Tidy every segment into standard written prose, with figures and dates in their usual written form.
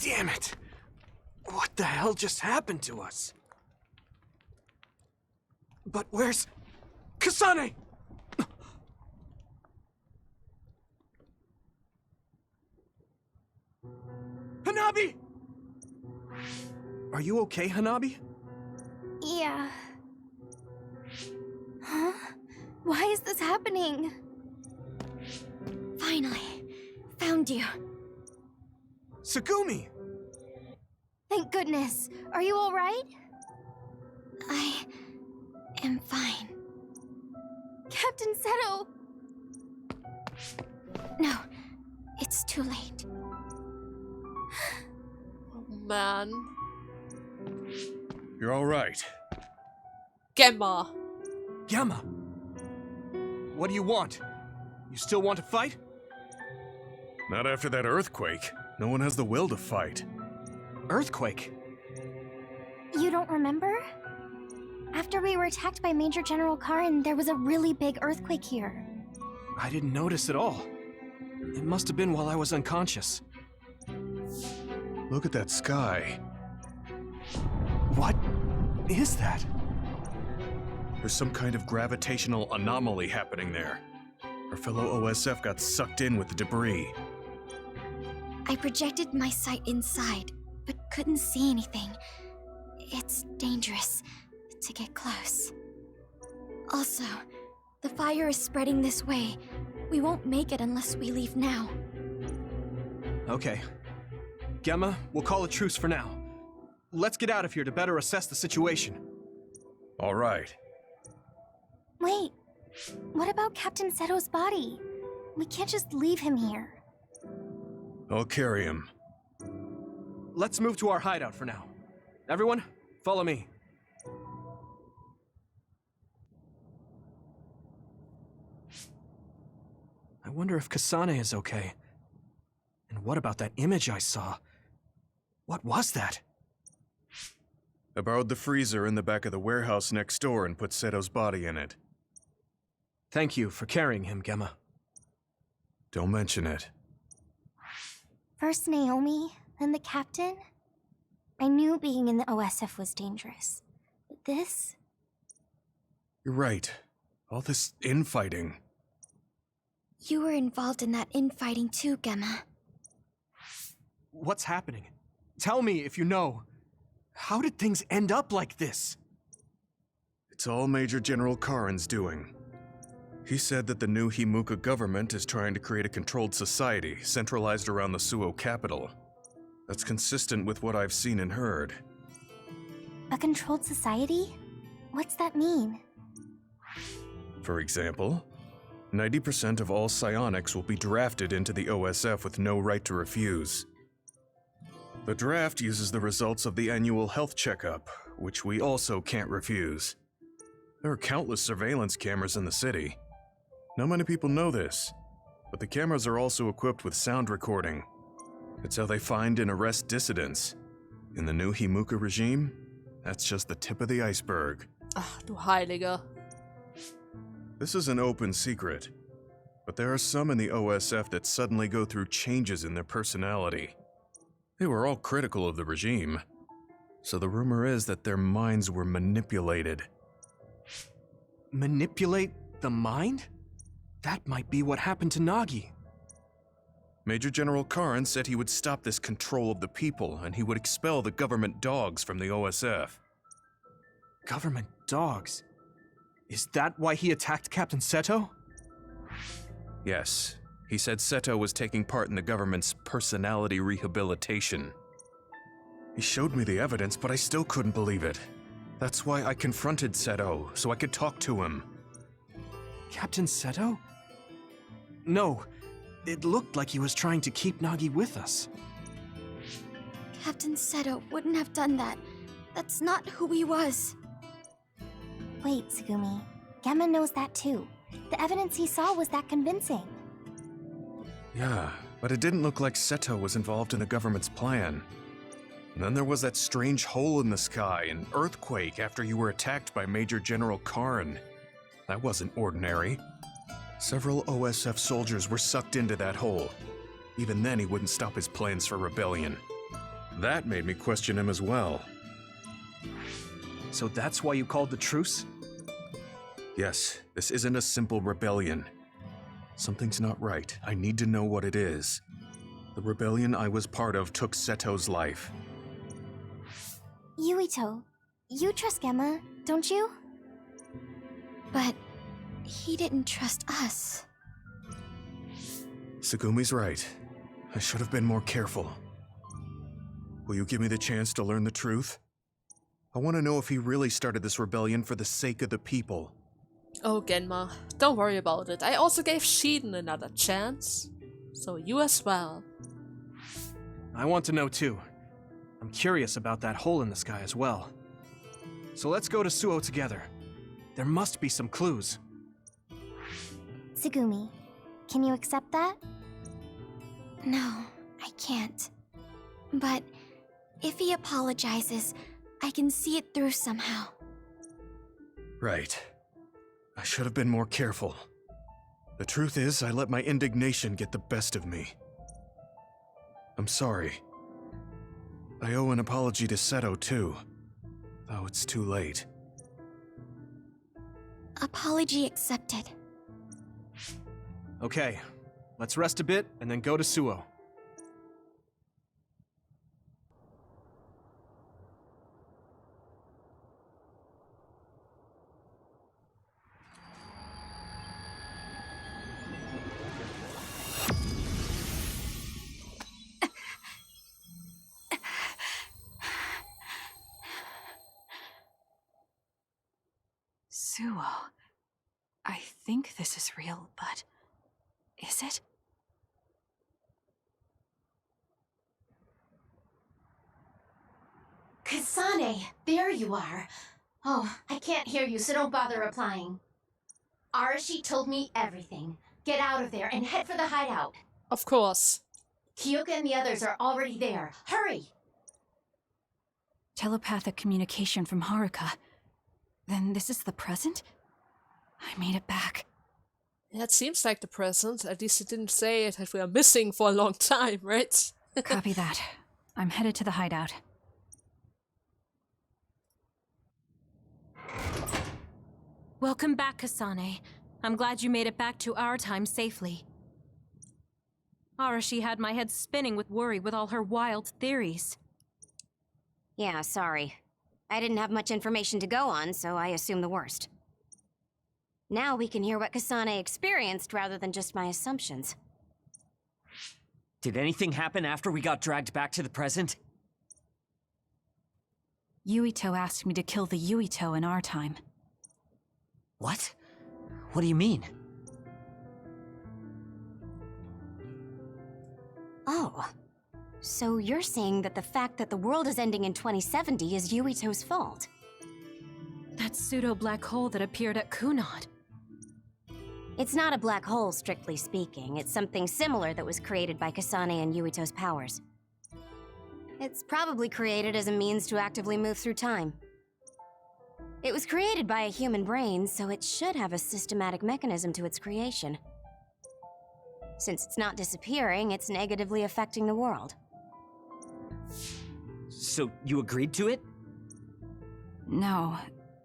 Damn it! What the hell just happened to us? But where's... Kasane! Hanabi! Are you okay, Hanabi? Yeah. Huh? Why is this happening? Finally, found you. Tsugumi! Thank goodness. Are you all right? I am fine. Captain Seto! No, it's too late. Oh, man. You're all right. Gemma. Gamma! What do you want? You still want to fight? Not after that earthquake. No one has the will to fight. Earthquake? You don't remember? After we were attacked by Major General Karin, there was a really big earthquake here. I didn't notice at all. It must have been while I was unconscious. Look at that sky. What is that? There's some kind of gravitational anomaly happening there. Our fellow OSF got sucked in with the debris. I projected my sight inside, but couldn't see anything. It's dangerous to get close. Also, the fire is spreading this way. We won't make it unless we leave now. Okay. Gemma, we'll call a truce for now. Let's get out of here to better assess the situation. All right. Wait, what about Captain Seto's body? We can't just leave him here. I'll carry him. Let's move to our hideout for now. Everyone, follow me. I wonder if Kasane is okay. And what about that image I saw? What was that? I borrowed the freezer in the back of the warehouse next door and put Seto's body in it. Thank you for carrying him, Gemma. Don't mention it. First Naomi, then the captain? I knew being in the OSF was dangerous. But this? You're right. All this infighting. You were involved in that infighting too, Gemma. What's happening? Tell me if you know. How did things end up like this? It's all Major General Karin's doing. He said that the new Himuka government is trying to create a controlled society centralized around the Suo capital. That's consistent with what I've seen and heard. A controlled society? What's that mean? For example, 90% of all psionics will be drafted into the OSF with no right to refuse. The draft uses the results of the annual health checkup, which we also can't refuse. There are countless surveillance cameras in the city. Not many people know this, but the cameras are also equipped with sound recording. It's how they find and arrest dissidents. In the new Himuka regime, that's just the tip of the iceberg. Ach, du Heiliger. This is an open secret, but there are some in the OSF that suddenly go through changes in their personality. They were all critical of the regime, so the rumor is that their minds were manipulated. Manipulate the mind? That might be what happened to Nagi. Major General Karin said he would stop this control of the people and he would expel the government dogs from the OSF. Government dogs? Is that why he attacked Captain Seto? Yes, he said Seto was taking part in the government's personality rehabilitation. He showed me the evidence, but I still couldn't believe it. That's why I confronted Seto, so I could talk to him. Captain Seto? No, it looked like he was trying to keep Nagi with us. Captain Seto wouldn't have done that. That's not who he was. Wait, Tsugumi. Gemma knows that too. The evidence he saw was that convincing. Yeah, but it didn't look like Seto was involved in the government's plan. And then there was that strange hole in the sky and earthquake after you were attacked by Major General Karin. That wasn't ordinary. Several OSF soldiers were sucked into that hole. Even then, he wouldn't stop his plans for rebellion. That made me question him as well. So that's why you called the truce? Yes, this isn't a simple rebellion. Something's not right. I need to know what it is. The rebellion I was part of took Seto's life. Yuito, you trust Gemma, don't you? But he didn't trust us. Segumi's right. I should have been more careful. Will you give me the chance to learn the truth? I want to know if he really started this rebellion for the sake of the people. Oh, Genma, don't worry about it. I also gave Shiden another chance. So you as well. I want to know too. I'm curious about that hole in the sky as well. So let's go to Suo together. There must be some clues. Tsugumi, can you accept that? No, I can't. But if he apologizes, I can see it through somehow. Right. I should have been more careful. The truth is, I let my indignation get the best of me. I'm sorry. I owe an apology to Seto, too. Though it's too late. Apology accepted. Okay, let's rest a bit and then go to Suo. Suo. I think this is real, but is it? Kasane, there you are. Oh, I can't hear you, so don't bother replying. Arashi told me everything. Get out of there and head for the hideout. Of course. Kyoka and the others are already there. Hurry! Telepathic communication from Haruka. Then this is the present? I made it back. Yeah, it seems like the present. At least it didn't say it if we are missing for a long time, right? Copy that. I'm headed to the hideout. Welcome back, Kasane. I'm glad you made it back to our time safely. Arashi had my head spinning with worry with all her wild theories. Yeah, sorry. I didn't have much information to go on, so I assumed the worst. Now we can hear what Kasane experienced rather than just my assumptions. Did anything happen after we got dragged back to the present? Yuito asked me to kill the Yuito in our time. What? What do you mean? Oh. So you're saying that the fact that the world is ending in 2070 is Yuito's fault? That pseudo-black hole that appeared at Kunad. It's not a black hole, strictly speaking. It's something similar that was created by Kasane and Yuito's powers. It's probably created as a means to actively move through time. It was created by a human brain, so it should have a systematic mechanism to its creation. Since it's not disappearing, it's negatively affecting the world. So you agreed to it? No,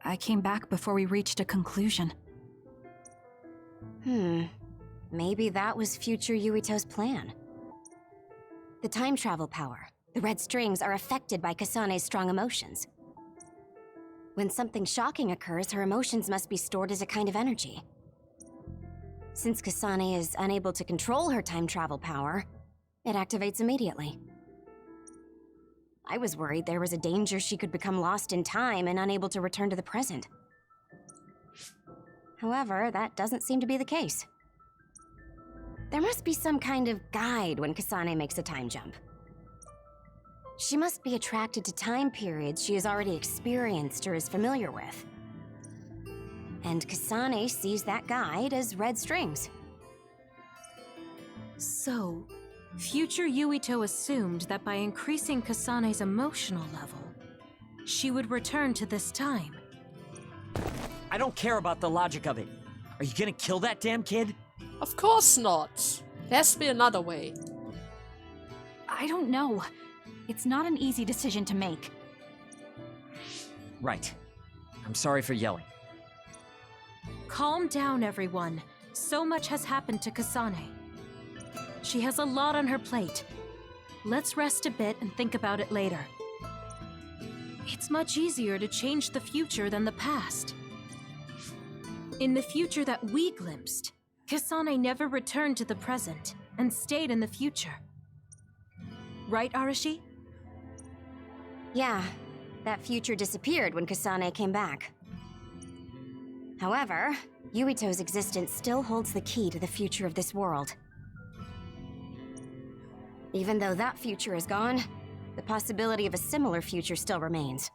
I came back before we reached a conclusion. Maybe that was future Yuito's plan. The time travel power, the red strings, are affected by Kasane's strong emotions. When something shocking occurs, her emotions must be stored as a kind of energy. Since Kasane is unable to control her time travel power, it activates immediately. I was worried there was a danger she could become lost in time and unable to return to the present. However, that doesn't seem to be the case. There must be some kind of guide when Kasane makes a time jump. She must be attracted to time periods she has already experienced or is familiar with. And Kasane sees that guide as red strings. So, future Yuito assumed that by increasing Kasane's emotional level, she would return to this time. I don't care about the logic of it. Are you gonna kill that damn kid? Of course not. There has to be another way. I don't know. It's not an easy decision to make. Right. I'm sorry for yelling. Calm down, everyone. So much has happened to Kasane. She has a lot on her plate. Let's rest a bit and think about it later. It's much easier to change the future than the past. In the future that we glimpsed, Kasane never returned to the present and stayed in the future. Right, Arashi? Yeah, that future disappeared when Kasane came back. However, Yuito's existence still holds the key to the future of this world. Even though that future is gone, the possibility of a similar future still remains.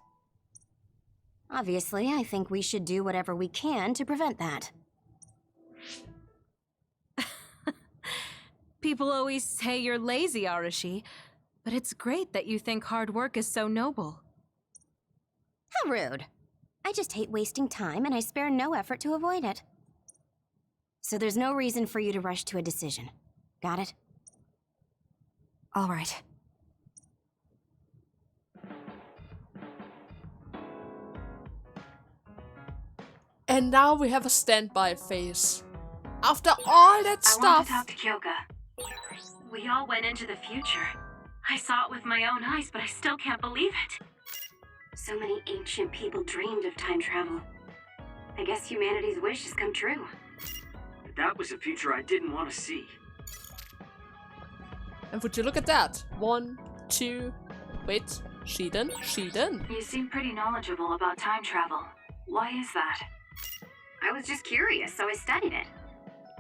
Obviously, I think we should do whatever we can to prevent that. People always say you're lazy, Arashi, but it's great that you think hard work is so noble. How rude. I just hate wasting time, and I spare no effort to avoid it. So there's no reason for you to rush to a decision. Got it? All right. And now we have a standby phase. After all that I want stuff. to talk to Kyoka. We all went into the future. I saw it with my own eyes, but I still can't believe it. So many ancient people dreamed of time travel. I guess humanity's wish has come true. That was a future I didn't want to see. And would you look at that? 1, 2, wait, Shiden? You seem pretty knowledgeable about time travel. Why is that? I was just curious, so I studied it.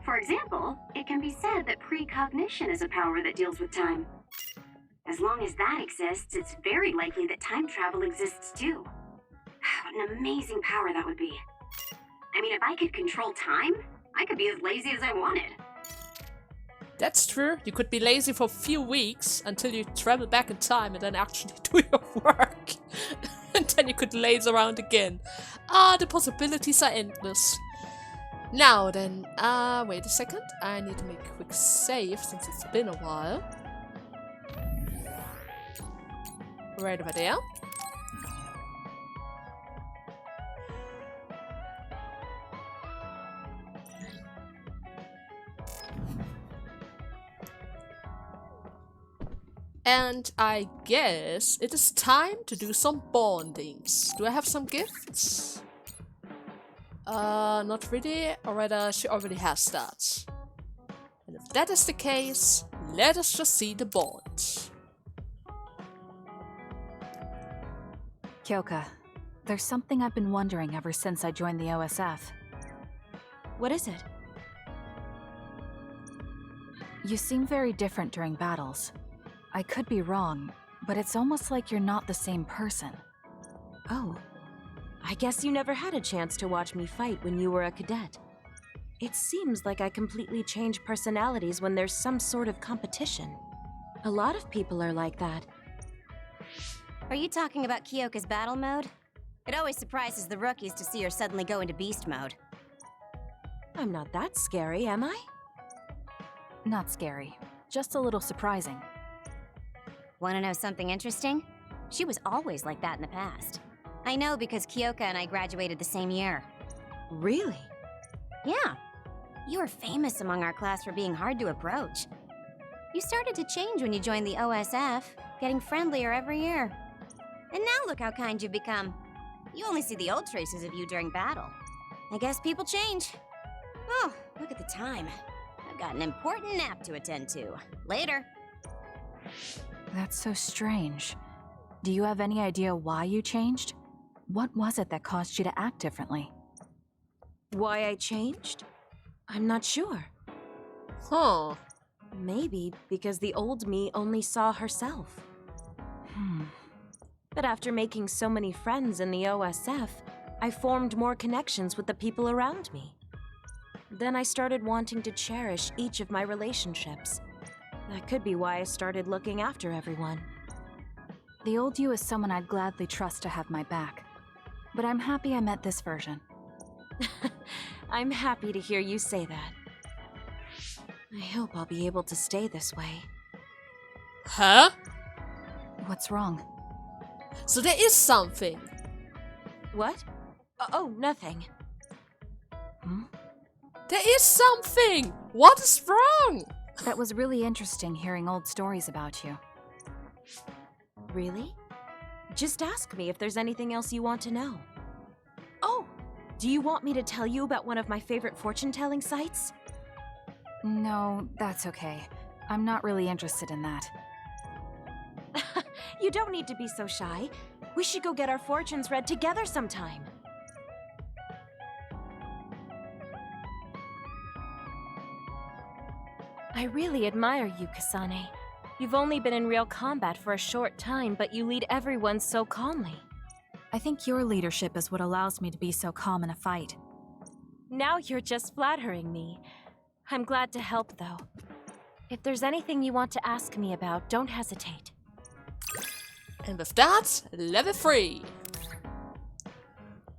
For example, it can be said that precognition is a power that deals with time. As long as that exists, it's very likely that time travel exists too. What an amazing power that would be. I mean, if I could control time, I could be as lazy as I wanted. That's true. You could be lazy for a few weeks until you travel back in time and then actually do your work. And then you could laze around again. The possibilities are endless. Now then, wait a second. I need to make a quick save since it's been a while. Right over there. And I guess it is time to do some bondings. Do I have some gifts? Not really, or rather, she already has that. And if that is the case, let us just see the bond. Kyoka, there's something I've been wondering ever since I joined the OSF. What is it? You seem very different during battles. I could be wrong, but it's almost like you're not the same person. Oh. I guess you never had a chance to watch me fight when you were a cadet. It seems like I completely change personalities when there's some sort of competition. A lot of people are like that. Are you talking about Kyoka's battle mode? It always surprises the rookies to see her suddenly go into beast mode. I'm not that scary, am I? Not scary, just a little surprising. Want to know something interesting? She was always like that in the past. I know because Kyoka and I graduated the same year. Really? Yeah. You were famous among our class for being hard to approach. You started to change when you joined the OSF, getting friendlier every year. And now look how kind you've become. You only see the old traces of you during battle. I guess people change. Oh, look at the time. I've got an important nap to attend to. Later. That's so strange. Do you have any idea why you changed? What was it that caused you to act differently? Why I changed? I'm not sure. Huh. Maybe because the old me only saw herself. But after making so many friends in the OSF, I formed more connections with the people around me. Then I started wanting to cherish each of my relationships. That could be why I started looking after everyone. The old you is someone I'd gladly trust to have my back. But I'm happy I met this version. I'm happy to hear you say that. I hope I'll be able to stay this way. Huh? What's wrong? So there is something. What? Oh, nothing. There is something! What is wrong? That was really interesting hearing old stories about you. Really? Just ask me if there's anything else you want to know. Oh, do you want me to tell you about one of my favorite fortune-telling sites? No, that's okay. I'm not really interested in that. You don't need to be so shy. We should go get our fortunes read together sometime. I really admire you, Kasane. You've only been in real combat for a short time, but you lead everyone so calmly. I think your leadership is what allows me to be so calm in a fight. Now you're just flattering me. I'm glad to help, though. If there's anything you want to ask me about, don't hesitate. And with that, level 3.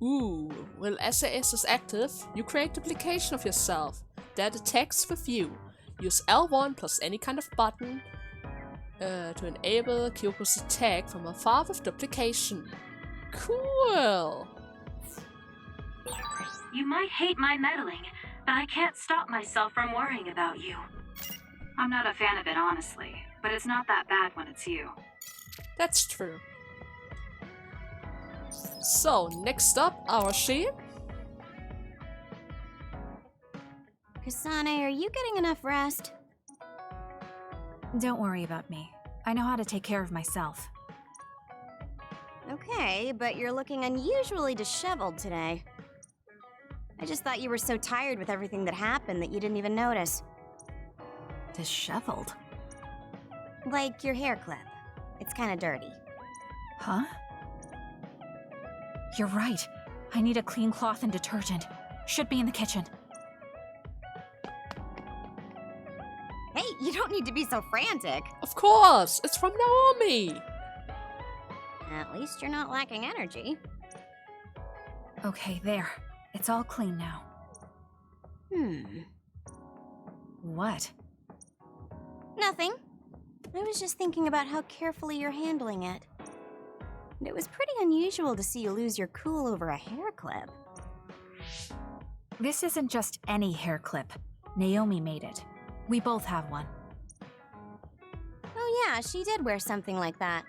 Ooh, while SAS is active, you create duplication of yourself that attacks with you. Use L1 plus any kind of button to enable Kyoko's attack from afar with duplication. Cool! You might hate my meddling, but I can't stop myself from worrying about you. I'm not a fan of it, honestly, but it's not that bad when it's you. That's true. So, next up, Arashi. Kasane, are you getting enough rest? Don't worry about me. I know how to take care of myself. Okay, but you're looking unusually disheveled today. I just thought you were so tired with everything that happened that you didn't even notice. Disheveled? Like your hair clip. It's kinda dirty. Huh? You're right. I need a clean cloth and detergent. Should be in the kitchen. Hey, you don't need to be so frantic. Of course! It's from Naomi! At least you're not lacking energy. Okay, there. It's all clean now. What? Nothing. I was just thinking about how carefully you're handling it. And it was pretty unusual to see you lose your cool over a hair clip. This isn't just any hair clip. Naomi made it. We both have one. Oh yeah, she did wear something like that.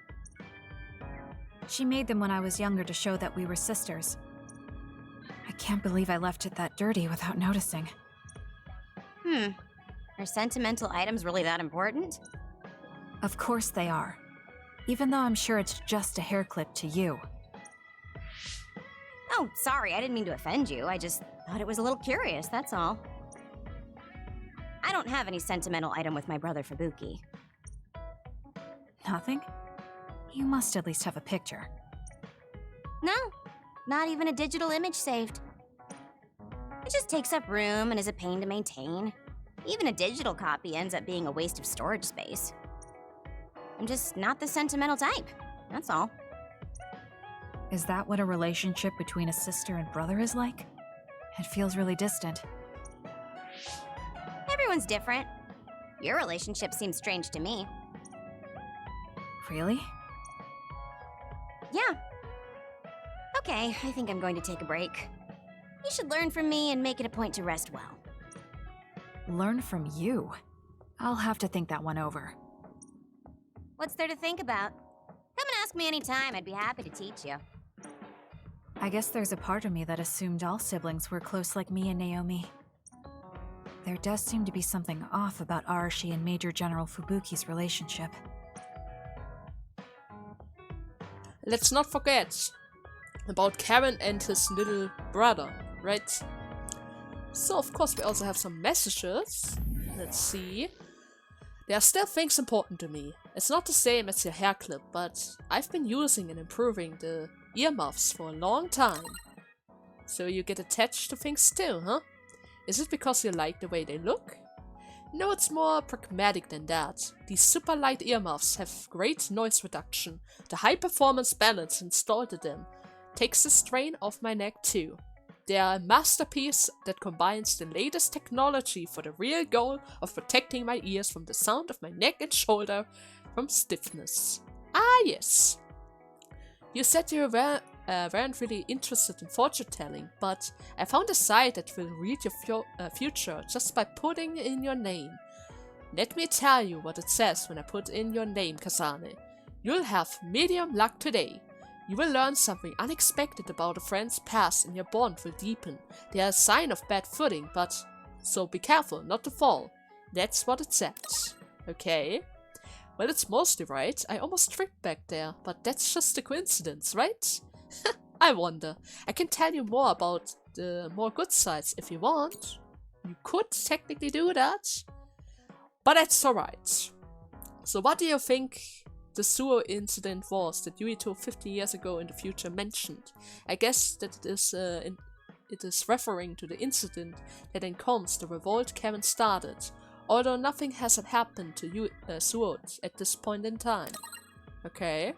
She made them when I was younger to show that we were sisters. I can't believe I left it that dirty without noticing. Are sentimental items really that important? Of course they are. Even though I'm sure it's just a hair clip to you. Oh, sorry, I didn't mean to offend you. I just thought it was a little curious, that's all. I don't have any sentimental item with my brother Fubuki. Nothing? You must at least have a picture. No, not even a digital image saved. It just takes up room and is a pain to maintain. Even a digital copy ends up being a waste of storage space. I'm just not the sentimental type, that's all. Is that what a relationship between a sister and brother is like? It feels really distant. Everyone's different. Your relationship seems strange to me. Really? Yeah. Okay, I think I'm going to take a break. You should learn from me and make it a point to rest well. Learn from you? I'll have to think that one over. What's there to think about? Come and ask me anytime, I'd be happy to teach you. I guess there's a part of me that assumed all siblings were close like me and Naomi. There does seem to be something off about Arashi and Major General Fubuki's relationship. Let's not forget about Karen and his little brother, right? So, of course, we also have some messages. Let's see. There are still things important to me. It's not the same as your hair clip, but I've been using and improving the earmuffs for a long time. So you get attached to things too, huh? Is it because you like the way they look? No, it's more pragmatic than that. These super light earmuffs have great noise reduction. The high performance balance installed in them takes the strain off my neck too. They are a masterpiece that combines the latest technology for the real goal of protecting my ears from the sound of my neck and shoulder from stiffness. Ah, yes. You said you weren't really interested in fortune telling, but I found a site that will read your future just by putting in your name. Let me tell you what it says when I put in your name, Kasane. You'll have medium luck today. You will learn something unexpected about a friend's past and your bond will deepen. They are a sign of bad footing, but so be careful not to fall. That's what it says. Okay. Well, it's mostly right. I almost tripped back there, but that's just a coincidence, right? I wonder. I can tell you more about the more good sides if you want. You could technically do that. But that's alright. So what do you think the Suo incident was that Yuito 50 years ago in the future mentioned? I guess that it is referring to the incident that encompassed the revolt Karen started, although nothing has happened to Suo at this point in time. Okay.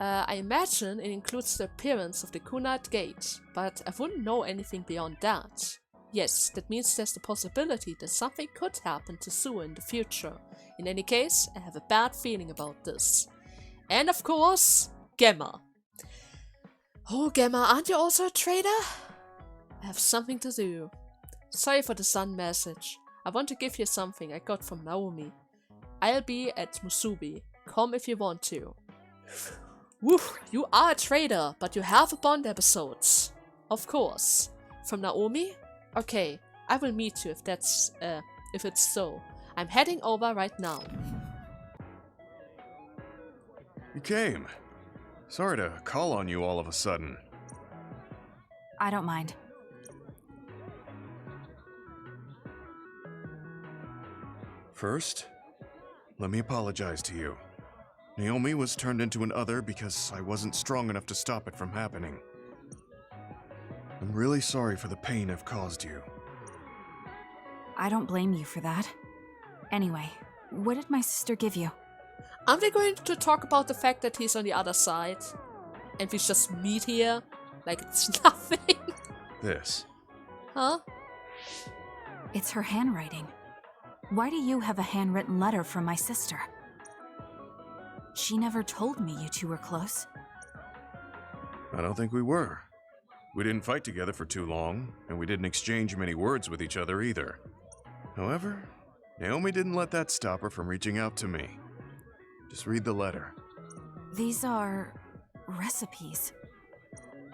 I imagine it includes the appearance of the Kunite Gate, but I wouldn't know anything beyond that. Yes, that means there's the possibility that something could happen to Suo in the future. In any case, I have a bad feeling about this. And of course, Gemma. Oh, Gemma, aren't you also a traitor? I have something to do. Sorry for the sun message. I want to give you something I got from Naomi. I'll be at Musubi. Come if you want to. Woo, you are a traitor, but you have a Bond episodes. Of course. From Naomi? Okay, I will meet you if it's so. I'm heading over right now. You came. Sorry to call on you all of a sudden. I don't mind. First, let me apologize to you. Naomi was turned into an other because I wasn't strong enough to stop it from happening. I'm really sorry for the pain I've caused you. I don't blame you for that. Anyway, what did my sister give you? Aren't we going to talk about the fact that he's on the other side? And we just meet here? Like it's nothing? This. Huh? It's her handwriting. Why do you have a handwritten letter from my sister? She never told me you two were close. I don't think we were. We didn't fight together for too long, and we didn't exchange many words with each other either. However, Naomi didn't let that stop her from reaching out to me. Just read the letter. These are recipes.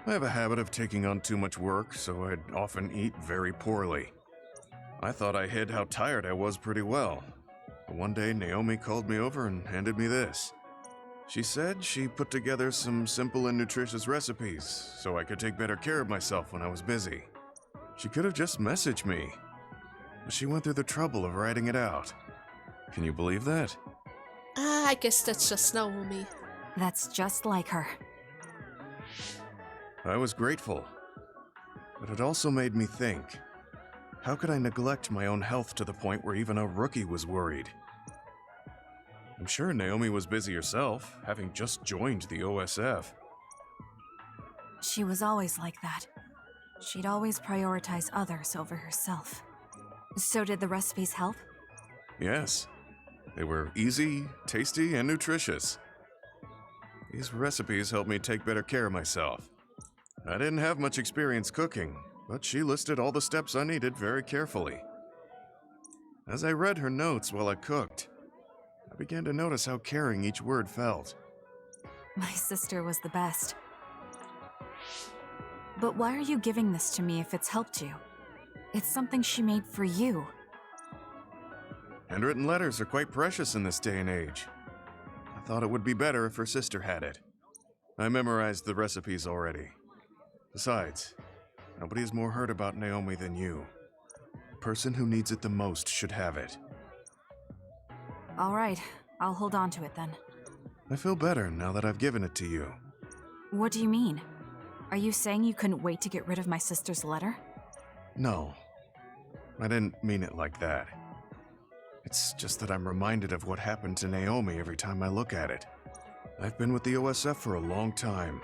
I have a habit of taking on too much work, so I'd often eat very poorly. I thought I hid how tired I was pretty well. But one day, Naomi called me over and handed me this. She said she put together some simple and nutritious recipes so I could take better care of myself when I was busy. She could have just messaged me, but she went through the trouble of writing it out. Can you believe that? I guess that's just Naomi. That's just like her. I was grateful, but it also made me think. How could I neglect my own health to the point where even a rookie was worried? I'm sure Naomi was busy herself, having just joined the OSF. She was always like that. She'd always prioritize others over herself. So did the recipes help? Yes. They were easy, tasty, and nutritious. These recipes helped me take better care of myself. I didn't have much experience cooking, but she listed all the steps I needed very carefully. As I read her notes while I cooked, I began to notice how caring each word felt. My sister was the best. But why are you giving this to me if it's helped you? It's something she made for you. Handwritten letters are quite precious in this day and age. I thought it would be better if her sister had it. I memorized the recipes already. Besides, nobody has more heard about Naomi than you. The person who needs it the most should have it. All right, I'll hold on to it then. I feel better now that I've given it to you. What do you mean? Are you saying you couldn't wait to get rid of my sister's letter? No, I didn't mean it like that. It's just that I'm reminded of what happened to Naomi every time I look at it. I've been with the OSF for a long time.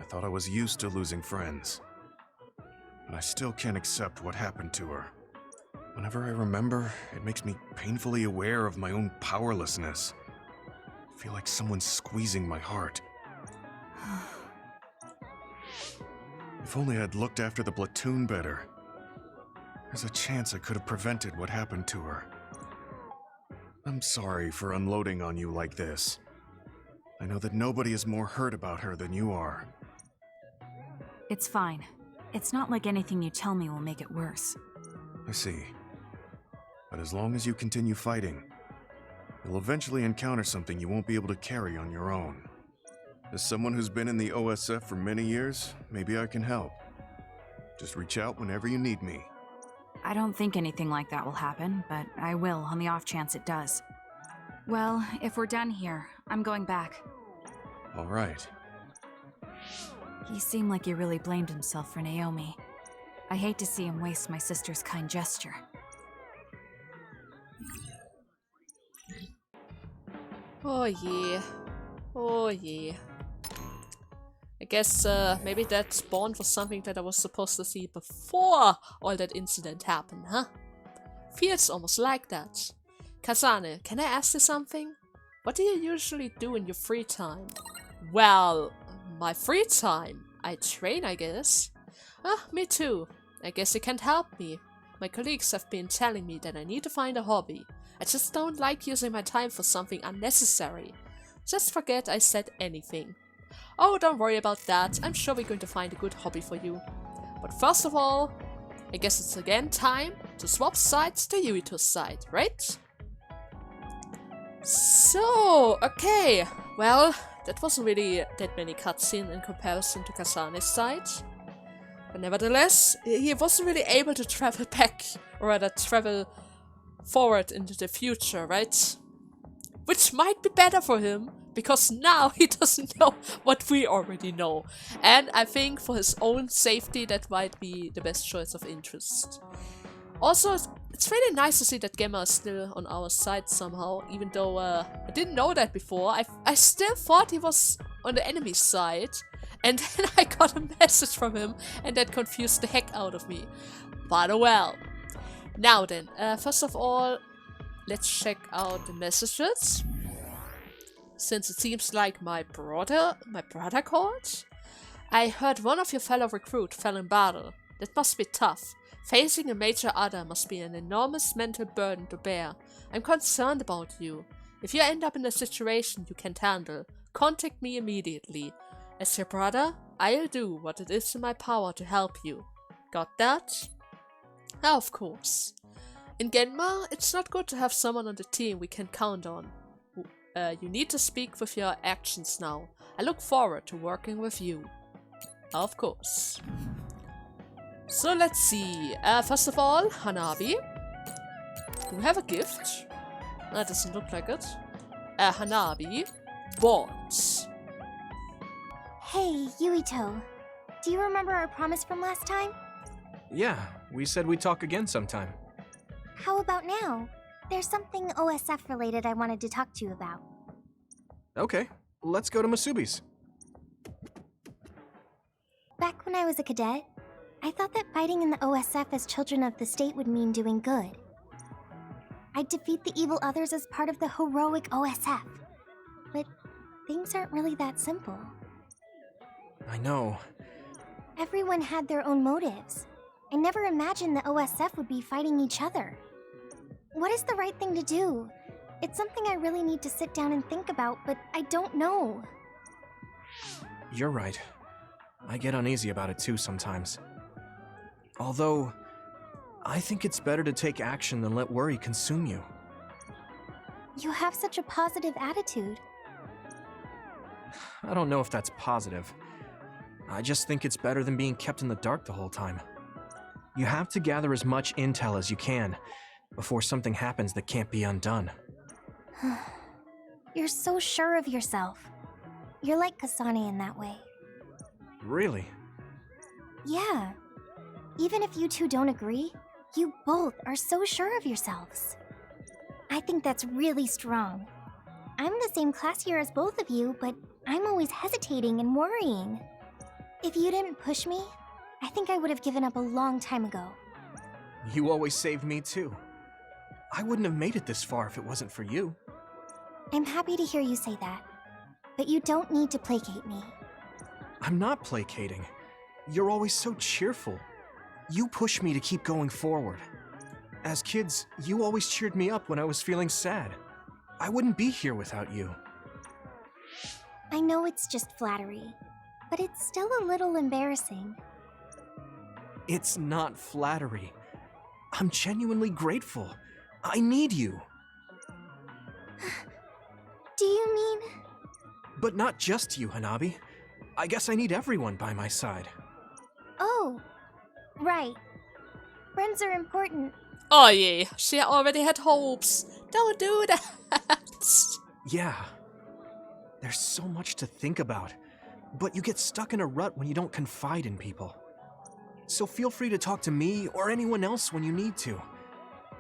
I thought I was used to losing friends. But I still can't accept what happened to her. Whenever I remember, it makes me painfully aware of my own powerlessness. I feel like someone's squeezing my heart. If only I'd looked after the platoon better. There's a chance I could have prevented what happened to her. I'm sorry for unloading on you like this. I know that nobody is more hurt about her than you are. It's fine. It's not like anything you tell me will make it worse. I see. But as long as you continue fighting, you'll eventually encounter something you won't be able to carry on your own. As someone who's been in the OSF for many years, maybe I can help. Just reach out whenever you need me. I don't think anything like that will happen, but I will on the off chance it does. Well, if we're done here, I'm going back. All right. He seemed like he really blamed himself for Naomi. I hate to see him waste my sister's kind gesture. Oh yeah. Oh yeah. I guess maybe that spawned was something that I was supposed to see before all that incident happened, huh? Feels almost like that. Kasane, can I ask you something? What do you usually do in your free time? Well, my free time? I train, I guess. Me too. I guess you can't help me. My colleagues have been telling me that I need to find a hobby. I just don't like using my time for something unnecessary. Just forget I said anything. Oh, don't worry about that. I'm sure we're going to find a good hobby for you. But first of all, I guess it's again time to swap sides to Yuito's side, right? So, okay. Well, that wasn't really that many cutscenes in comparison to Kasane's side. But nevertheless, he wasn't really able to travel back, or rather travel forward into the future, right? Which might be better for him, because now he doesn't know what we already know. And I think for his own safety, that might be the best choice of interest. Also, it's really nice to see that Gemma is still on our side somehow, even though I didn't know that before. I still thought he was on the enemy side, and then I got a message from him, and that confused the heck out of me. But oh well. Now then, first of all, let's check out the messages. Since it seems like my brother called. I heard one of your fellow recruit fell in battle. That must be tough. Facing a major other must be an enormous mental burden to bear. I'm concerned about you. If you end up in a situation you can't handle, contact me immediately. As your brother, I'll do what it is in my power to help you. Got that? Of course. In Genma, it's not good to have someone on the team we can count on. You need to speak with your actions now. I look forward to working with you. Of course. So let's see. First of all, Hanabi. Do we have a gift? That doesn't look like it. Hanabi. Bonds. Hey, Yuito. Do you remember our promise from last time? Yeah, we said we'd talk again sometime. How about now? There's something OSF related I wanted to talk to you about. Okay, let's go to Masubi's. Back when I was a cadet, I thought that fighting in the OSF as children of the state would mean doing good. I'd defeat the evil others as part of the heroic OSF. But things aren't really that simple. I know. Everyone had their own motives. I never imagined the OSF would be fighting each other. What is the right thing to do? It's something I really need to sit down and think about, but I don't know. You're right. I get uneasy about it too sometimes. Although, I think it's better to take action than let worry consume you. You have such a positive attitude. I don't know if that's positive. I just think it's better than being kept in the dark the whole time. You have to gather as much intel as you can before something happens that can't be undone. You're so sure of yourself. You're like Kasane in that way. Really? Yeah. Even if you two don't agree, you both are so sure of yourselves. I think that's really strong. I'm the same class year as both of you, but I'm always hesitating and worrying. If you didn't push me, I think I would have given up a long time ago. You always saved me too. I wouldn't have made it this far if it wasn't for you. I'm happy to hear you say that. But you don't need to placate me. I'm not placating. You're always so cheerful. You push me to keep going forward. As kids, you always cheered me up when I was feeling sad. I wouldn't be here without you. I know it's just flattery, but it's still a little embarrassing. It's not flattery. I'm genuinely grateful. I need you. Do you mean... But not just you, Hanabi. I guess I need everyone by my side. Oh, right. Friends are important. Oh yeah, she already had hopes. Don't do that. Yeah. There's so much to think about, but you get stuck in a rut when you don't confide in people. So feel free to talk to me or anyone else when you need to.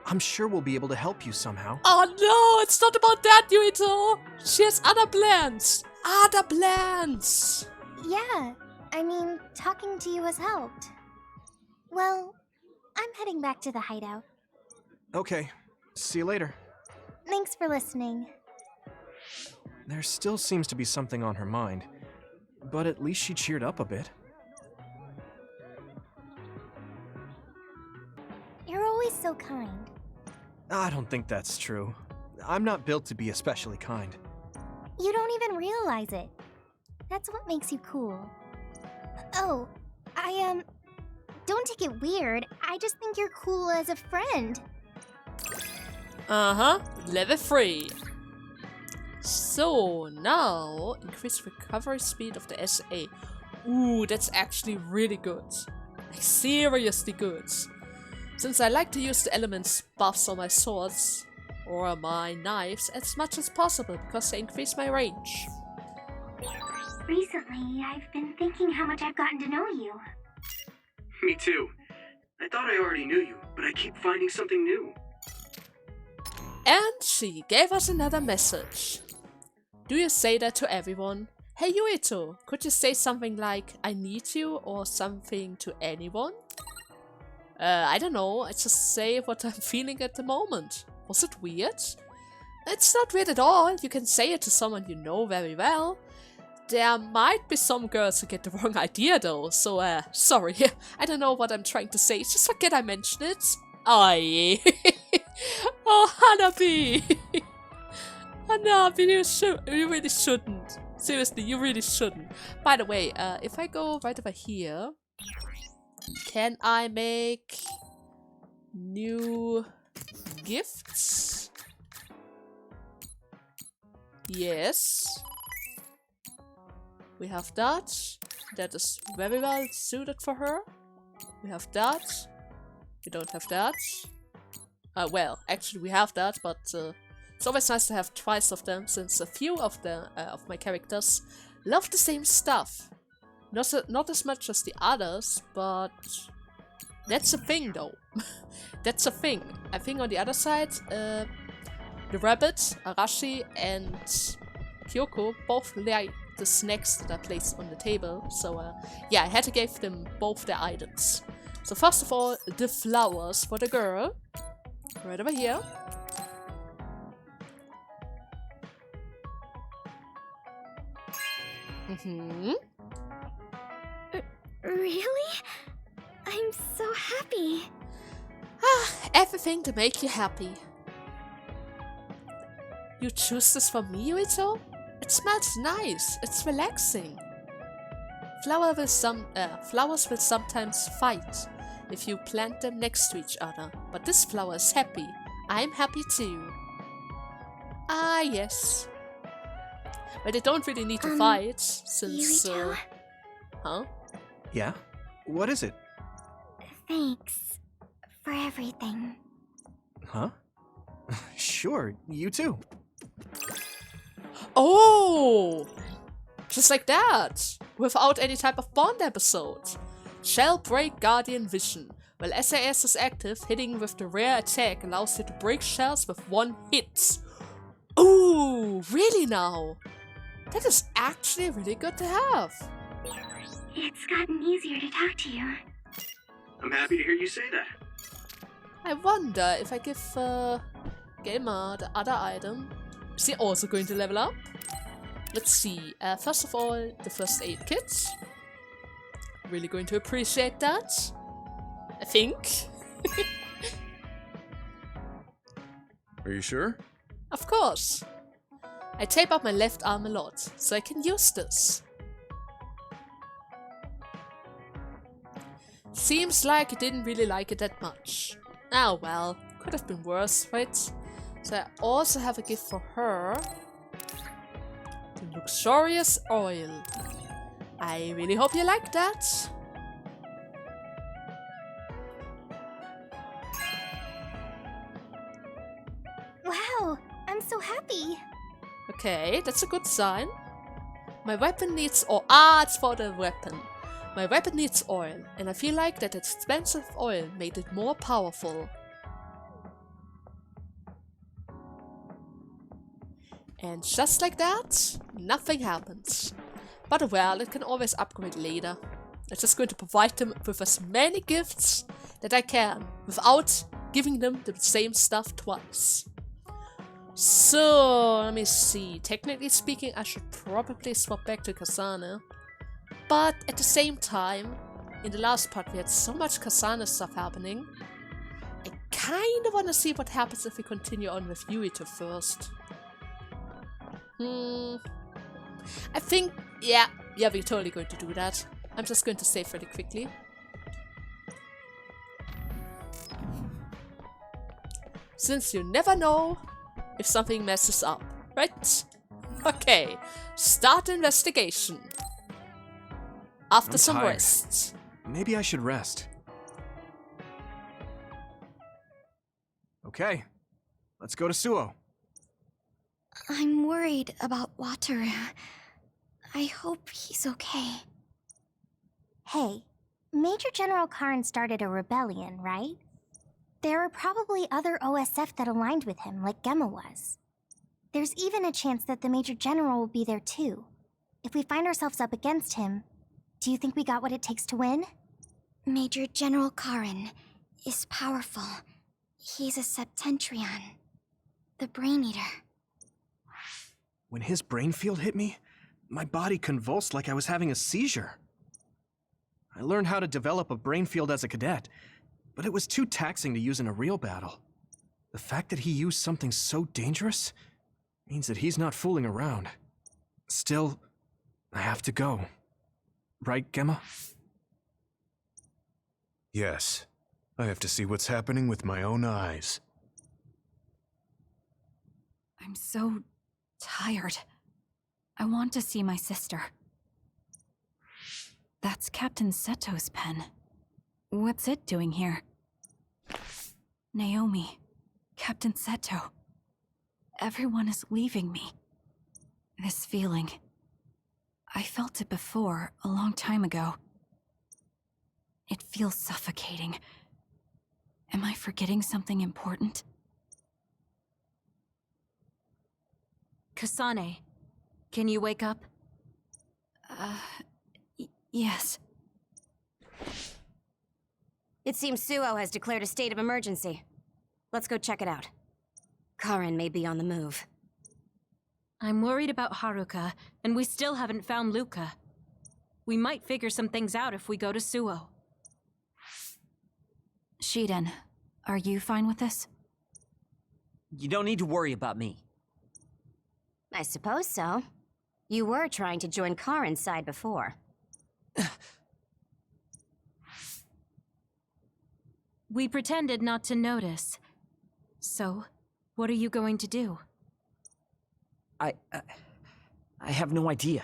I'm sure we'll be able to help you somehow. Oh no, it's not about that, Yuito. She has other plans. Other plans. Yeah, I mean, talking to you has helped. Well, I'm heading back to the hideout. Okay, see you later. Thanks for listening. There still seems to be something on her mind, but at least she cheered up a bit. You're always so kind. I don't think that's true. I'm not built to be especially kind. You don't even realize it. That's what makes you cool. Oh, don't take it weird. I just think you're cool as a friend. Uh-huh, level 3. So, now, increase recovery speed of the SA. Ooh, that's actually really good. Like, seriously good. Since I like to use the elements buffs on my swords, or my knives, as much as possible, because they increase my range. Recently, I've been thinking how much I've gotten to know you. Me too. I thought I already knew you, but I keep finding something new. And she gave us another message. Do you say that to everyone? Hey Yuito, could you say something like, I need you, or something to anyone? I don't know, I just say what I'm feeling at the moment. Was it weird? It's not weird at all, you can say it to someone you know very well. There might be some girls who get the wrong idea though, so sorry, I don't know what I'm trying to say, just forget I mentioned it. Aye. Oh, Hanabi! Hanabi, you really shouldn't. Seriously, you really shouldn't. By the way, if I go right over here, can I make new gifts? Yes. We have that. That is very well suited for her. We have that. We don't have that. Well, actually we have that, but it's always nice to have twice of them, since a few of my characters love the same stuff. Not as much as the others, but that's a thing though. That's a thing. I think on the other side, the rabbit, Arashi, and Kyoko both like the snacks that are placed on the table. So yeah, I had to give them both their items. So first of all, the flowers for the girl. Right over here. Really? I'm so happy. Everything to make you happy. You choose this for me, Yuito? It smells nice. It's relaxing. Flowers will sometimes fight if you plant them next to each other, but this flower is happy. I'm happy too. Ah, yes. But they don't really need to fight, since... Yuito? Huh? Yeah? What is it? Thanks for everything. Huh? Sure, you too. Oh! Just like that! Without any type of Bond episode. Shell Break Guardian Vision. While SAS is active, hitting with the rare attack allows you to break shells with one hit. Ooh, really now? That is actually really good to have. It's gotten easier to talk to you. I'm happy to hear you say that. I wonder if I give Gamer the other item. Is he also going to level up? Let's see. First of all, the first aid kit. Really going to appreciate that. I think. Are you sure? Of course. I tape up my left arm a lot, so I can use this. Seems like he didn't really like it that much. Oh well, could have been worse, right? So I also have a gift for her. The luxurious oil. I really hope you like that. Wow, I'm so happy. Okay, that's a good sign. My weapon needs oil. It's for the weapon. My weapon needs oil, and I feel like that expensive oil made it more powerful. And just like that, nothing happens. But well, it can always upgrade later. I'm just going to provide them with as many gifts that I can, without giving them the same stuff twice. So, let me see. Technically speaking, I should probably swap back to Kasane. But at the same time, in the last part we had so much Kasane stuff happening. I kind of want to see what happens if we continue on with Yuito first. I think, yeah, we're totally going to do that. I'm just going to save really quickly. Since you never know if something messes up, right? Okay, start investigation. After I'm some tired. rest. Maybe I should rest. Okay, let's go to Suo. I'm worried about Wataru. I hope he's okay. Hey, Major General Karn started a rebellion, right? There are probably other OSF that aligned with him, like Gemma was. There's even a chance that the Major General will be there too. If we find ourselves up against him, do you think we got what it takes to win? Major General Karin is powerful. He's a Septentrion, the Brain Eater. When his brain field hit me, my body convulsed like I was having a seizure. I learned how to develop a brain field as a cadet, but it was too taxing to use in a real battle. The fact that he used something so dangerous means that he's not fooling around. Still, I have to go. Right, Gemma? Yes. I have to see what's happening with my own eyes. I'm so tired. I want to see my sister. That's Captain Seto's pen. What's it doing here? Naomi, Captain Seto. Everyone is leaving me. This feeling. I felt it before, a long time ago. It feels suffocating. Am I forgetting something important? Kasane, can you wake up? Yes. It seems Suo has declared a state of emergency. Let's go check it out. Karin may be on the move. I'm worried about Haruka, and we still haven't found Luca. We might figure some things out if we go to Suo. Shiden, are you fine with this? You don't need to worry about me. I suppose so. You were trying to join Karin's side before. We pretended not to notice. So, what are you going to do? I have no idea.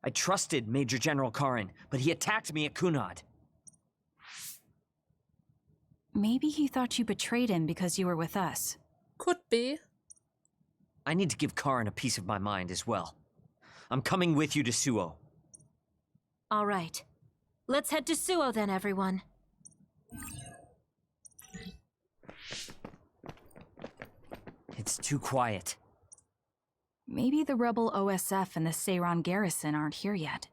I trusted Major General Karin, but he attacked me at Kunad. Maybe he thought you betrayed him because you were with us. Could be. I need to give Karin a piece of my mind as well. I'm coming with you to Suo. All right. Let's head to Suo then, everyone. It's too quiet. Maybe the rebel OSF and the Seiran garrison aren't here yet.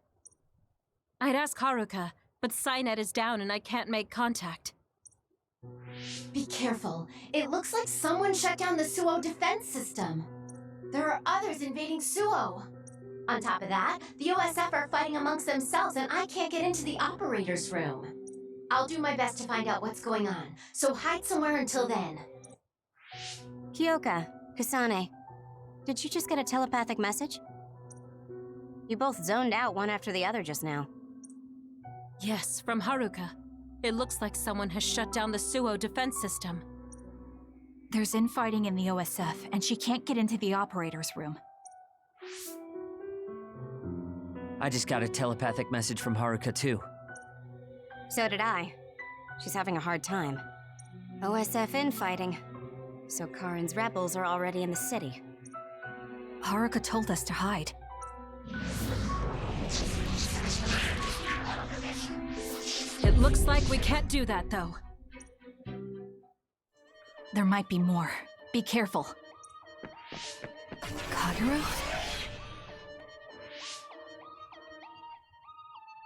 I'd ask Haruka, but Psynet is down and I can't make contact. Be careful. It looks like someone shut down the Suo defense system. There are others invading Suo. On top of that, the OSF are fighting amongst themselves and I can't get into the operator's room. I'll do my best to find out what's going on, so hide somewhere until then. Kyoka, Kasane, did you just get a telepathic message? You both zoned out one after the other just now. Yes, from Haruka. It looks like someone has shut down the Suo defense system. There's infighting in the OSF, and she can't get into the operator's room. I just got a telepathic message from Haruka too. So did I. She's having a hard time. OSF infighting. So Karin's rebels are already in the city. Haruka told us to hide. It looks like we can't do that, though. There might be more. Be careful. Kagero?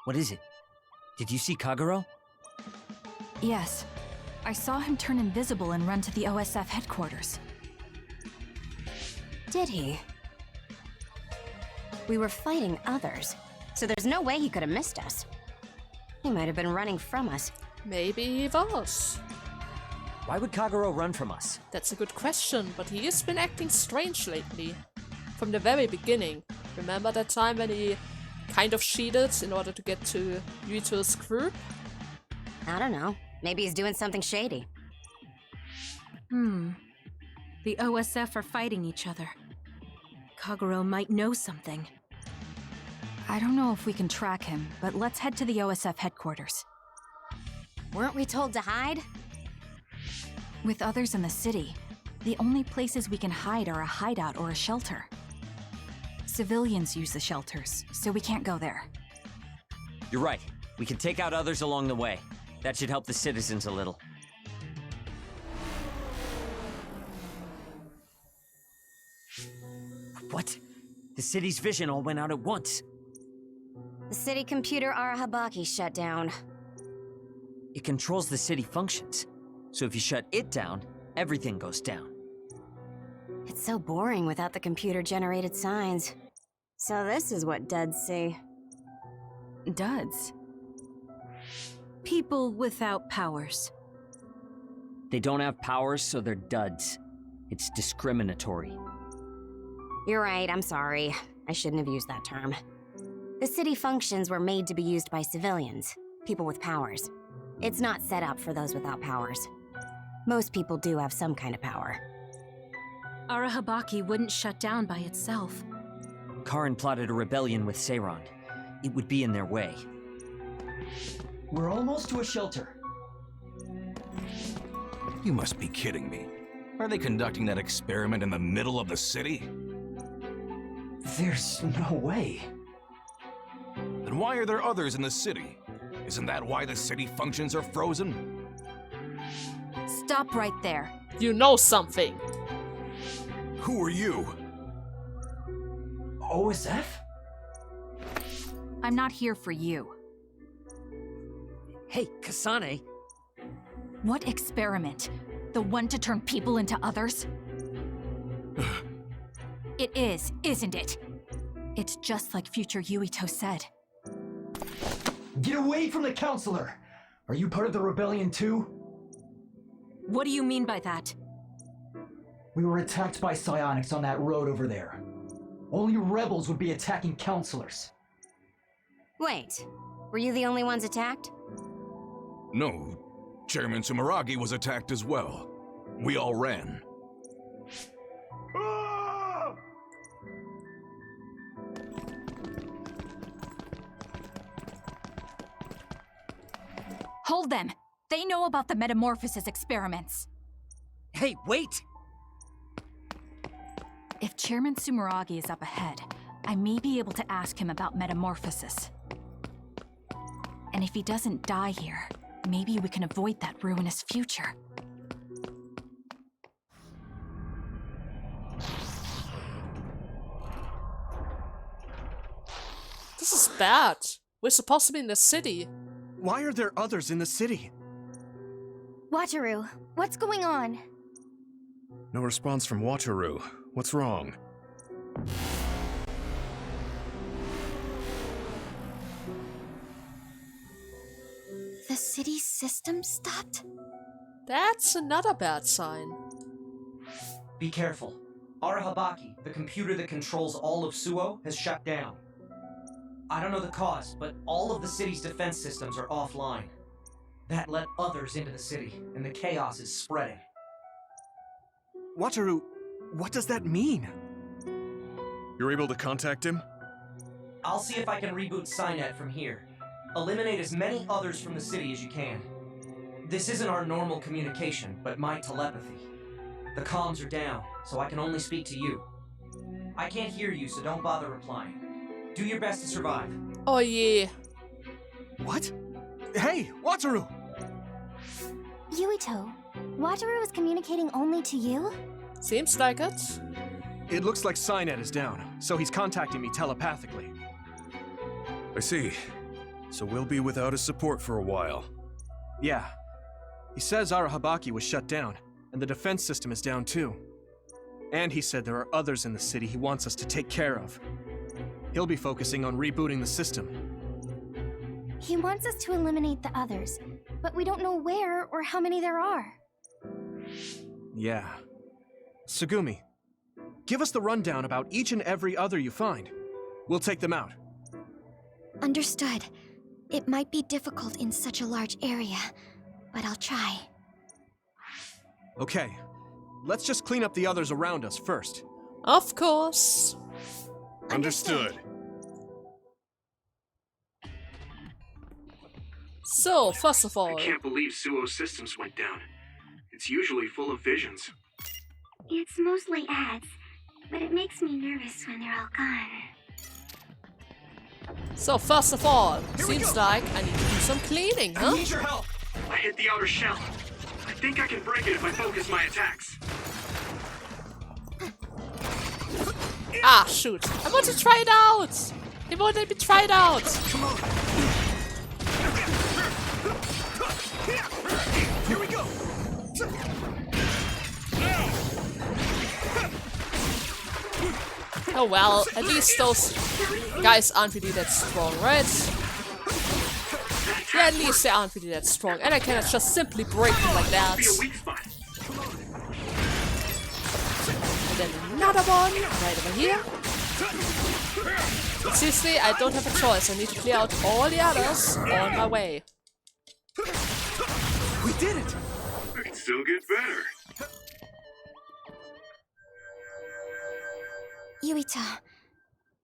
What is it? Did you see Kagero? Yes. I saw him turn invisible and run to the OSF headquarters. Did he? We were fighting others, so there's no way he could have missed us. He might have been running from us. Maybe he was. Why would Kagero run from us? That's a good question, but he has been acting strange lately. From the very beginning. Remember that time when he kind of cheated in order to get to Yuito's group? I don't know. Maybe he's doing something shady. The OSF are fighting each other. Kagero might know something. I don't know if we can track him, but let's head to the OSF headquarters. Weren't we told to hide? With others in the city, the only places we can hide are a hideout or a shelter. Civilians use the shelters, so we can't go there. You're right. We can take out others along the way. That should help the citizens a little. What? The city's vision all went out at once. The city computer Arahabaki shut down. It controls the city functions. So if you shut it down, everything goes down. It's so boring without the computer-generated signs. So this is what duds see. Duds? People without powers. They don't have powers, so they're duds. It's discriminatory. You're right, I'm sorry. I shouldn't have used that term. The city functions were made to be used by civilians, people with powers. It's not set up for those without powers. Most people do have some kind of power. Arahabaki wouldn't shut down by itself. Karin plotted a rebellion with Seiron. It would be in their way. We're almost to a shelter. You must be kidding me. Are they conducting that experiment in the middle of the city? There's no way. Then why are there others in the city? Isn't that why the city functions are frozen? Stop right there. You know something. Who are you? OSF? I'm not here for you. Hey, Kasane! What experiment? The one to turn people into others? It is, isn't it? It's just like future Yuito said. Get away from the counselor! Are you part of the rebellion too? What do you mean by that? We were attacked by psionics on that road over there. Only rebels would be attacking counselors. Wait, were you the only ones attacked? No. Chairman Sumeragi was attacked as well. We all ran. Hold them! They know about the metamorphosis experiments. Hey, wait! If Chairman Sumeragi is up ahead, I may be able to ask him about metamorphosis. And if he doesn't die here, maybe we can avoid that ruinous future. This is bad. We're supposed to be in the city. Why are there others in the city? Wataru, what's going on? No response from Wataru. What's wrong? The city's system stopped? That's another bad sign. Be careful. Arahabaki, the computer that controls all of Suo, has shut down. I don't know the cause, but all of the city's defense systems are offline. That let others into the city, and the chaos is spreading. Wataru, what does that mean? You're able to contact him? I'll see if I can reboot Cynet from here. Eliminate as many others from the city as you can. This isn't our normal communication, but my telepathy. The comms are down, so I can only speak to you. I can't hear you, so don't bother replying. Do your best to survive. Oh yeah. What? Hey, Wataru! Yuito, Wataru is communicating only to you? Seems like it. It looks like Cynet is down, so he's contacting me telepathically. I see. So we'll be without his support for a while. Yeah. He says Arahabaki was shut down, and the defense system is down too. And he said there are others in the city he wants us to take care of. He'll be focusing on rebooting the system. He wants us to eliminate the others, but we don't know where or how many there are. Yeah. Tsugumi, give us the rundown about each and every other you find. We'll take them out. Understood. It might be difficult in such a large area, but I'll try. Okay. Let's just clean up the others around us first. Of course. Understood. So, first of all, I can't believe Suo's systems went down. It's usually full of visions. It's mostly ads, but it makes me nervous when they're all gone. seems like I need to do some cleaning, huh? I need your help! I hit the outer shell. I think I can break it if I focus my attacks. Ah, shoot. I want to try it out! He won't let me try it out! Come on! Here we go! Oh well, at least those guys aren't really that strong, right? Yeah, at least they aren't really that strong. And I cannot just simply break them like that. And then another one, right over here. But seriously, I don't have a choice. I need to clear out all the others on my way. We did it! I can still get better. Yuito,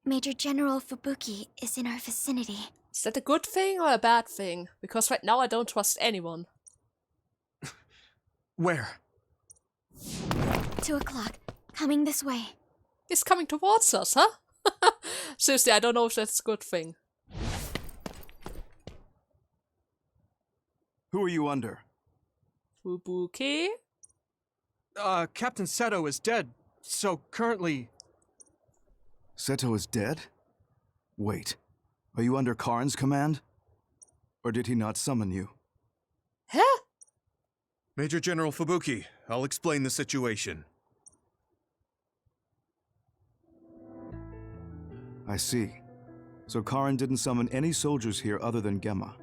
Major General Fubuki is in our vicinity. Is that a good thing or a bad thing? Because right now I don't trust anyone. Where? 2 o'clock. Coming this way. He's coming towards us, huh? Seriously, I don't know if that's a good thing. Who are you under? Fubuki? Captain Seto is dead, so currently... Seto is dead? Wait, are you under Karin's command? Or did he not summon you? Huh? Major General Fubuki, I'll explain the situation. I see. So Karin didn't summon any soldiers here other than Gemma.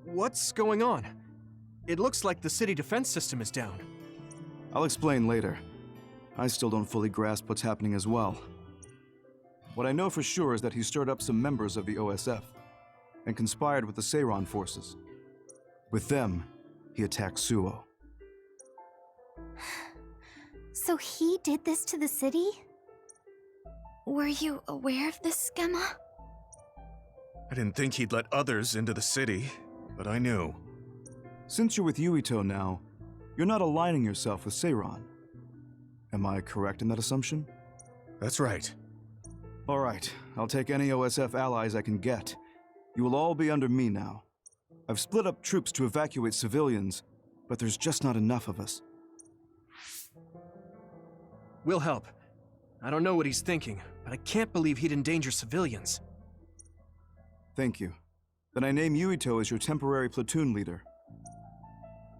What's going on? It looks like the city defense system is down. I'll explain later. I still don't fully grasp what's happening as well. What I know for sure is that he stirred up some members of the OSF and conspired with the Seiran forces. With them, he attacked Suo. So he did this to the city? Were you aware of this, Gemma? I didn't think he'd let others into the city, but I knew. Since you're with Yuito now, you're not aligning yourself with Seiran. Am I correct in that assumption? That's right. All right, I'll take any OSF allies I can get. You will all be under me now. I've split up troops to evacuate civilians, but there's just not enough of us. We'll help. I don't know what he's thinking, but I can't believe he'd endanger civilians. Thank you. Then I name Yuito as your temporary platoon leader.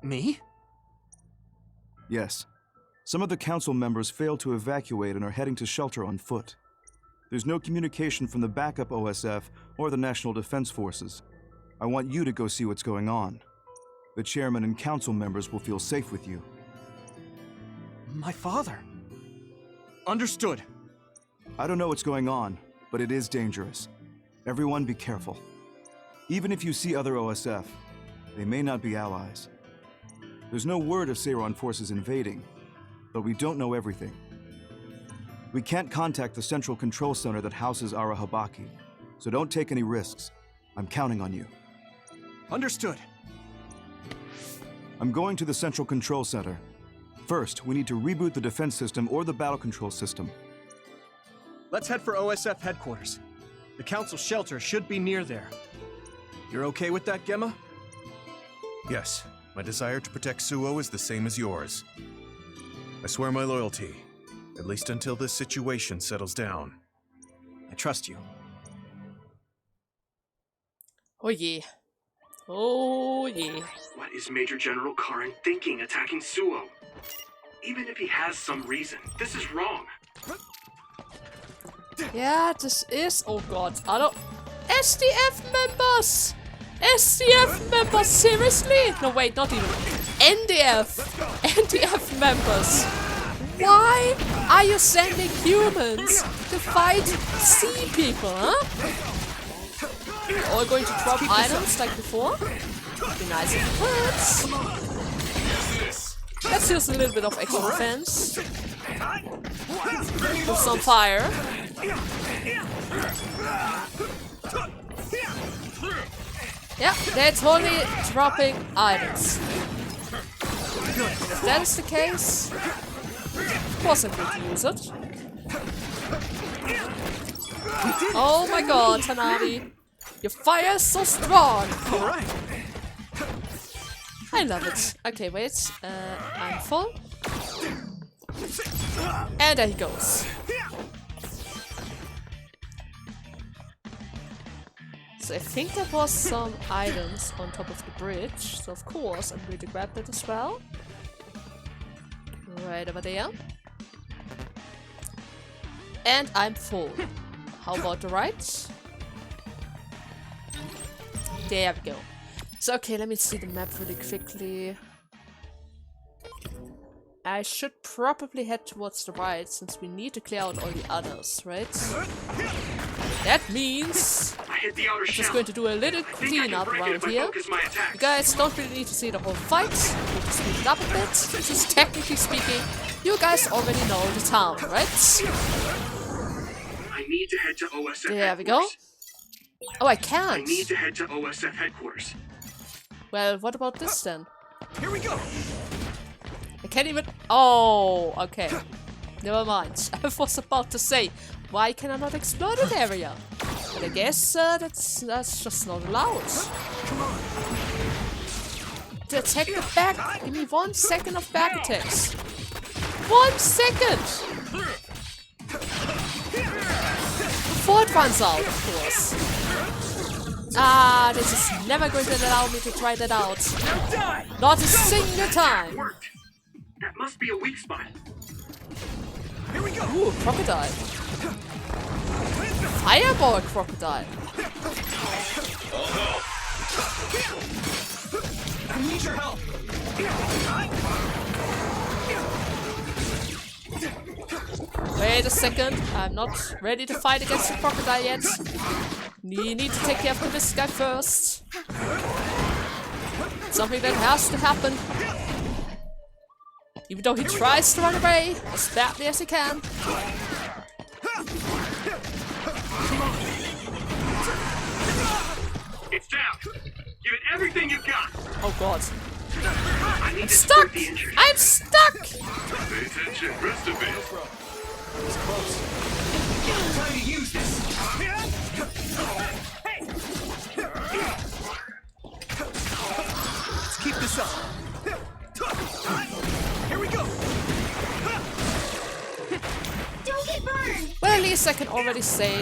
Me? Yes. Some of the council members failed to evacuate and are heading to shelter on foot. There's no communication from the backup OSF or the National Defense Forces. I want you to go see what's going on. The chairman and council members will feel safe with you. My father. Understood. I don't know what's going on, but it is dangerous. Everyone be careful. Even if you see other OSF, they may not be allies. There's no word of Seiron forces invading, but we don't know everything. We can't contact the central control center that houses Arahabaki, so don't take any risks. I'm counting on you. Understood. I'm going to the central control center. First, we need to reboot the defense system or the battle control system. Let's head for OSF headquarters. The council shelter should be near there. You're okay with that, Gemma? Yes, my desire to protect Suo is the same as yours. I swear my loyalty, at least until this situation settles down. I trust you. Oh yeah. Oh yeah. What is Major General Karin thinking attacking Suo? Even if he has some reason, this is wrong. Yeah, this is... Oh god, I don't... SDF members! SDF members, seriously? No wait, not even. NDF! NDF members! Why are you sending humans to fight sea people, huh? You're all going to drop items like before? Be nice if it hurts. Let's use a little bit of extra defense. With some fire. Yeah, they're totally dropping items. If that is the case, of course I'm going to use it. Oh my god, Hanabi. Your fire is so strong! Alright. I love it. Okay, wait. I'm full. And there he goes. So I think there was some items on top of the bridge. So of course I'm going to grab that as well. Right over there. And I'm full. How about the right? There we go. So okay, let me see the map really quickly. I should probably head towards the right, since we need to clear out all the others, right? That means I'm just going to do a little cleanup around here. You guys don't really need to see the whole fight. We'll just speed it up a bit. Just technically speaking, you guys already know the town, right? I need to head to OSF There we go. Oh, I can't. I need to head to OSF headquarters. Well, what about this then? Here we go. I can't even... Oh, okay. Never mind. I was about to say, why can I not explore that area? But I guess that's just not allowed. Come on. To attack the back. Give me 1 second of back attacks. 1 second! Before it runs out, of course. Ah, this is never going to allow me to try that out. Not a single time. That must be a weak spot. Here we go. Ooh, crocodile. Fireball crocodile. I need your help. Wait a second. I'm not ready to fight against the crocodile yet. We need to take care of this guy first. Something that has to happen. Even though he tries to run away as badly as he can. It's down. Give it everything you've got. Oh god. I'm stuck! I'm stuck! Pay attention. Rest a bit. It's close. Time to use this. Let's keep this up. Here we go. Don't get burned! Well, at least I can already say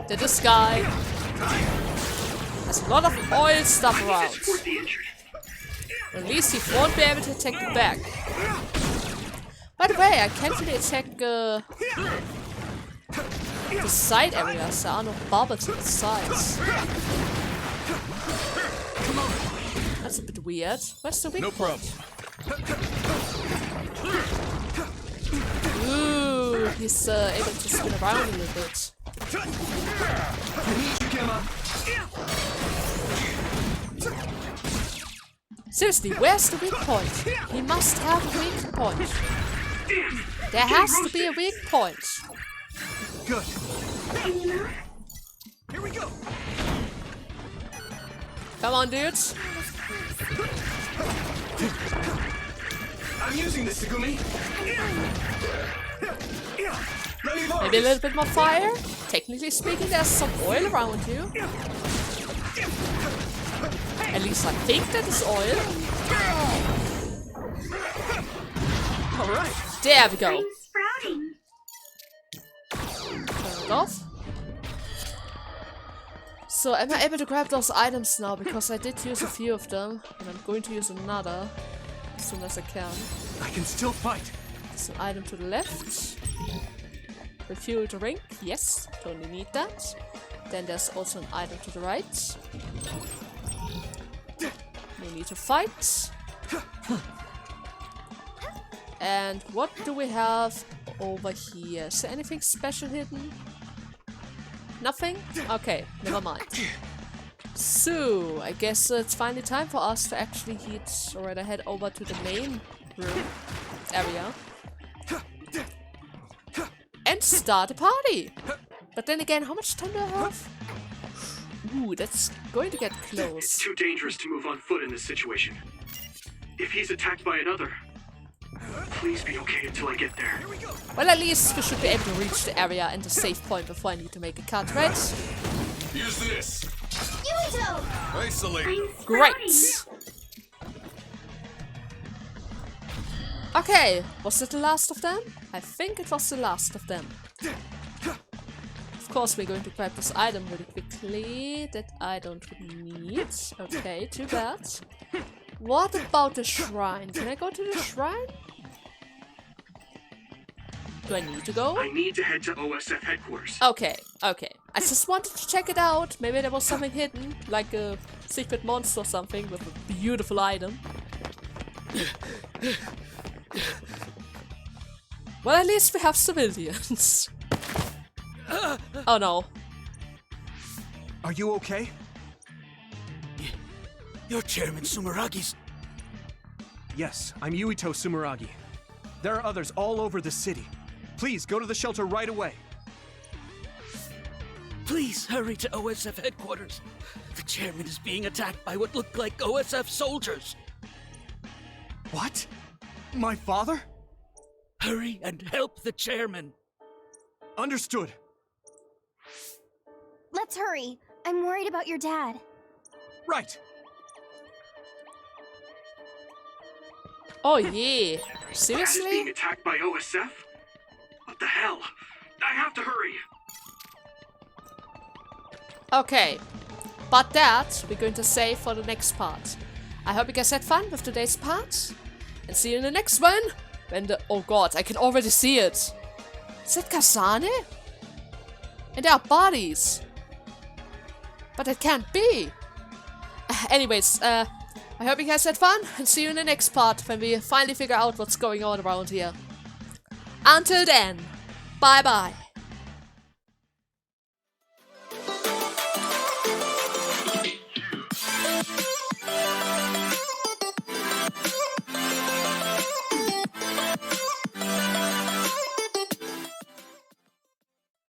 that this guy has a lot of oil stuff around. At least he won't be able to attack the back. By the way, I can't really attack the side areas. There are no bubbles at the sides. That's a bit weird. Where's the weak point? problem. Ooh, he's able to spin around a little bit. Seriously, where's the weak point? He must have a weak point. There has to be a weak point. Good. Here we go. Come on, dudes. I'm using this, Segumi. Maybe a little bit more fire? Technically speaking, there's some oil around you. At least I think that is oil. Alright. There we go. Turn it off. So am I able to grab those items now? Because I did use a few of them. And I'm going to use another as soon as I can. I can still fight. There's an item to the left. Refuel the ring. Yes, totally need that. Then there's also an item to the right. We need to fight. And what do we have over here? Is there anything special hidden? Nothing? Okay, never mind. So, I guess it's finally time for us to actually head over to the main room area. And start a party! But then again, how much time do I have? Ooh, that's going to get close. It's too dangerous to move on foot in this situation. If he's attacked by another, please be okay until I get there. Well, at least we should be able to reach the area and the safe point before I need to make a cut, right? Use this. Yuito! Isolate. Great! Okay, was it the last of them? I think it was the last of them. Of course, we're going to grab this item really quickly that I don't really need. Okay, too bad. What about the shrine? Can I go to the shrine? Do I need to go? I need to head to OSF headquarters. Okay, okay. I just wanted to check it out. Maybe there was something hidden, like a secret monster or something with a beautiful item. Well, at least we have civilians. Oh no. Are you okay? You're Chairman Sumeragi's... Yes, I'm Yuito Sumeragi. There are others all over the city. Please, go to the shelter right away. Please hurry to OSF headquarters. The chairman is being attacked by what look like OSF soldiers. What? My father? Hurry and help the chairman. Understood. Let's hurry. I'm worried about your dad. Right. Oh yeah. Dad is Seriously? being attacked by OSF? What the hell? I have to hurry. Okay. But that we're going to save for the next part. I hope you guys had fun with today's part. And see you in the next one. When the... Oh god, I can already see it. Is that Kasane? And there are bodies. But it can't be. Anyways, I hope you guys had fun. And see you in the next part when we finally figure out what's going on around here. Until then, bye bye.